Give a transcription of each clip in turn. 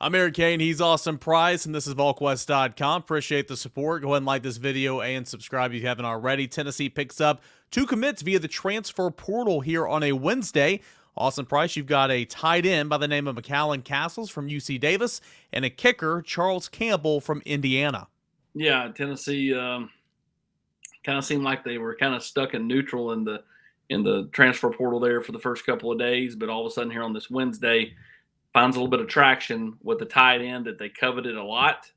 I'm Eric Kane. He's Austin Price, and this is Volquest.com. Appreciate the support. Go ahead and like this video and subscribe if you haven't already. Tennessee picks up 2 commits via the transfer portal here on a Wednesday. Austin Price, you've got a tight end by the name of McCallan Castles from UC Davis and a kicker, Charles Campbell from Indiana. Yeah, Tennessee kind of seemed like they were kind of stuck in neutral in the transfer portal there for the first couple of days, but all of a sudden here on this Wednesday finds a little bit of traction with the tight end that they coveted a lot.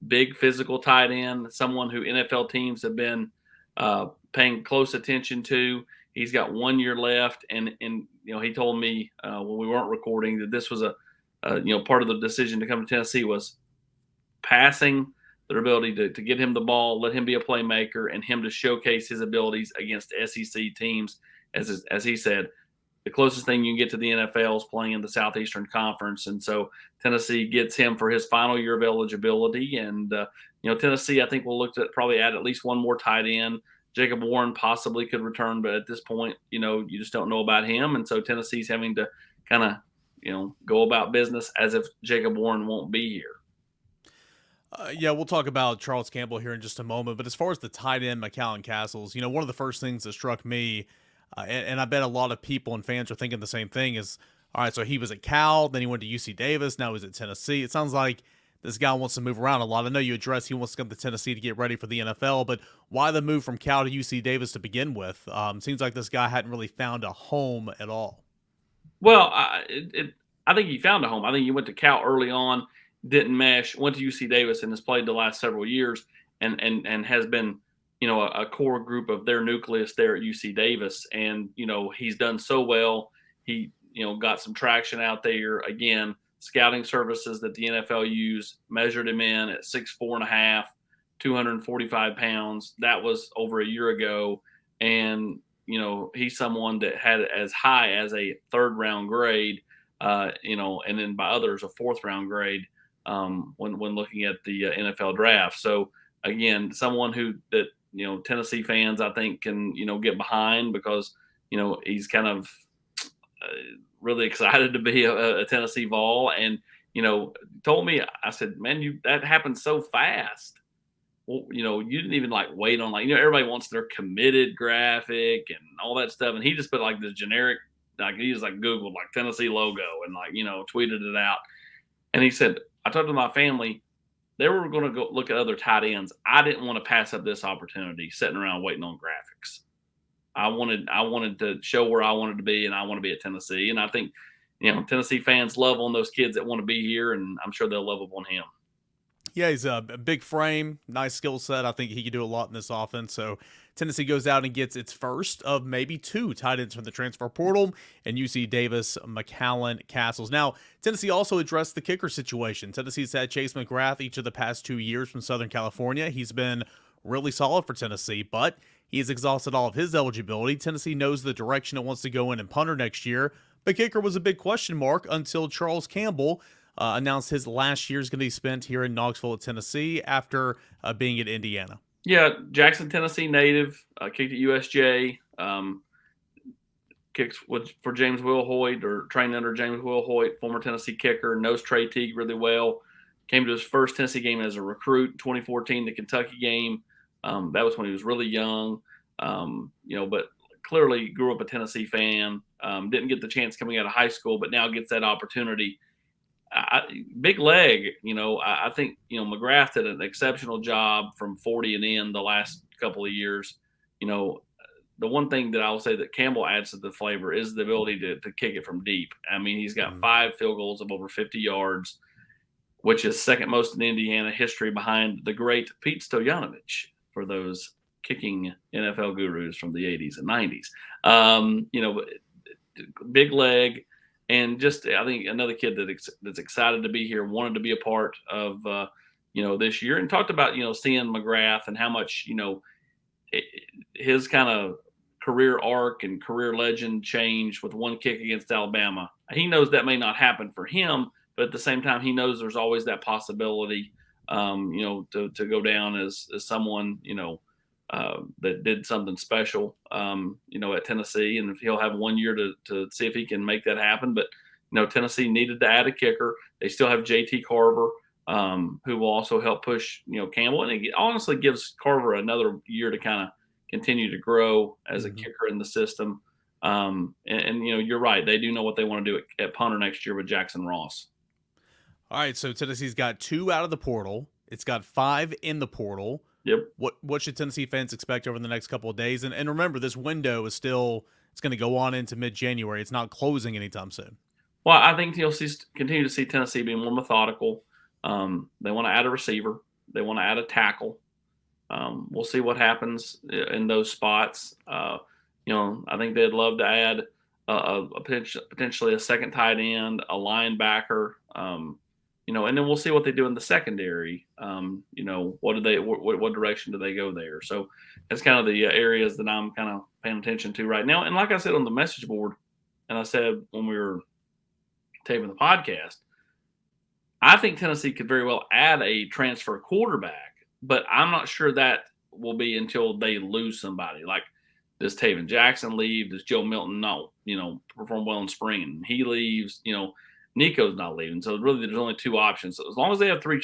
Big physical tight end, someone who NFL teams have been paying close attention to. He's got 1 year left, and he told me when we weren't recording that this was a part of the decision to come to Tennessee was passing, their ability to get him the ball, let him be a playmaker, and him to showcase his abilities against SEC teams. As he said, the closest thing you can get to the NFL is playing in the Southeastern Conference. And so Tennessee gets him for his final year of eligibility. And, Tennessee, I think, will look to probably add at least one more tight end. Jacob Warren possibly could return, but at this point, you just don't know about him. And so Tennessee's having to kind of, go about business as if Jacob Warren won't be here. Yeah, we'll talk about Charles Campbell here in just a moment. But as far as the tight end, McCallan Castles, one of the first things that struck me, and I bet a lot of people and fans are thinking the same thing, is, all right, so he was at Cal, then he went to UC Davis, now he's at Tennessee. It sounds like this guy wants to move around a lot. I know you addressed he wants to come to Tennessee to get ready for the NFL, but why the move from Cal to UC Davis to begin with? Seems like this guy hadn't really found a home at all. Well, I think he found a home. I think he went to Cal early on, didn't mesh, went to UC Davis, and has played the last several years and has been, a core group of their nucleus there at UC Davis. And, he's done so well. He, got some traction out there. Again, scouting services that the NFL use measured him in at 6'4.5", 245 pounds. That was over a year ago. And, he's someone that had as high as a 3rd round grade, and then by others, a 4th round grade when looking at the NFL draft. So again, someone that Tennessee fans, I think, can, get behind because, he's kind of really excited to be a Tennessee Vol. And, told me, I said, man, that happened so fast. Well, you didn't even wait on everybody wants their committed graphic and all that stuff. And he just put this generic, he just Googled Tennessee logo and tweeted it out. And he said, I talked to my family, they were going to go look at other tight ends. I didn't want to pass up this opportunity sitting around waiting on graphics. I wanted to show where I wanted to be, and I want to be at Tennessee. And I think, Tennessee fans love on those kids that want to be here, and I'm sure they'll love on him. Yeah, he's a big frame, nice skill set. I think he could do a lot in this offense. So Tennessee goes out and gets its first of maybe 2 tight ends from the transfer portal, and UC Davis, McCallan Castles. Now, Tennessee also addressed the kicker situation. Tennessee's had Chase McGrath each of the past 2 years from Southern California. He's been really solid for Tennessee, but he has exhausted all of his eligibility. Tennessee knows the direction it wants to go in and punter next year. But kicker was a big question mark until Charles Campbell announced his last year is going to be spent here in Knoxville, Tennessee, after being at Indiana. Yeah, Jackson, Tennessee native, kicked at USJ, kicks for James Wilhoit, or trained under James Wilhoit, former Tennessee kicker, knows Trey Teague really well. Came to his first Tennessee game as a recruit in 2014, the Kentucky game. That was when he was really young, but clearly grew up a Tennessee fan. Didn't get the chance coming out of high school, but now gets that opportunity. Big leg, I think, McGrath did an exceptional job from 40 and in the last couple of years. The one thing that I will say that Campbell adds to the flavor is the ability to kick it from deep. I mean, he's got 5 field goals of over 50 yards, which is second most in Indiana history behind the great Pete Stoyanovich, for those kicking NFL gurus from the 80s and 90s. Big leg. And just, I think, another kid that's excited to be here, wanted to be a part of, this year, and talked about, seeing McGrath and how much, his kind of career arc and career legend changed with one kick against Alabama. He knows that may not happen for him, but at the same time, he knows there's always that possibility, to go down as someone, that did something special, at Tennessee, and he'll have 1 year to see if he can make that happen. But, Tennessee needed to add a kicker. They still have JT Carver, who will also help push Campbell, and it honestly gives Carver another year to kind of continue to grow as a kicker in the system. And you're right, they do know what they want to do at punter next year with Jackson Ross. All right, so Tennessee's got 2 out of the portal. It's got 5 in the portal. Yep. What should Tennessee fans expect over the next couple of days? And remember, this window is still, it's going to go on into mid-January. It's not closing anytime soon. Well, I think you'll continue to see Tennessee be more methodical. They want to add a receiver. They want to add a tackle. We'll see what happens in those spots. I think they'd love to add potentially a second tight end, a linebacker. And then we'll see what they do in the secondary. What direction do they go there? So that's kind of the areas that I'm kind of paying attention to right now. And like I said on the message board, and I said when we were taping the podcast, I think Tennessee could very well add a transfer quarterback, but I'm not sure that will be until they lose somebody. Like, does Taven Jackson leave? Does Joe Milton not, perform well in spring and he leaves? Nico's not leaving. So really there's only 2 options. So as long as they have 3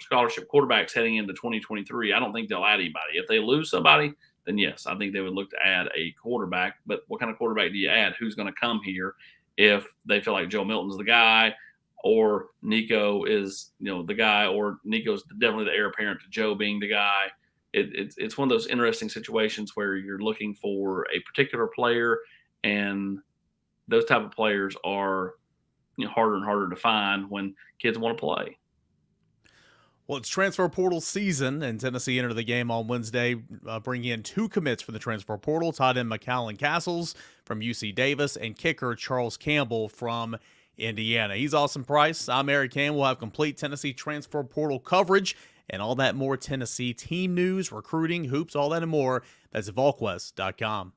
scholarship quarterbacks heading into 2023, I don't think they'll add anybody. If they lose somebody, then yes, I think they would look to add a quarterback. But what kind of quarterback do you add? Who's going to come here if they feel like Joe Milton's the guy, or Nico is, the guy, or Nico's definitely the heir apparent to Joe being the guy? It's one of those interesting situations where you're looking for a particular player, and those type of players are harder and harder to find when kids want to play. Well, it's transfer portal season, and Tennessee entered the game on Wednesday, bringing in 2 commits for the transfer portal, tight end McCallan Castles from UC Davis and kicker Charles Campbell from Indiana. He's Austin Price. I'm Eric Campbell. We'll have complete Tennessee transfer portal coverage and all that more Tennessee team news, recruiting, hoops, all that and more. That's Volquest.com.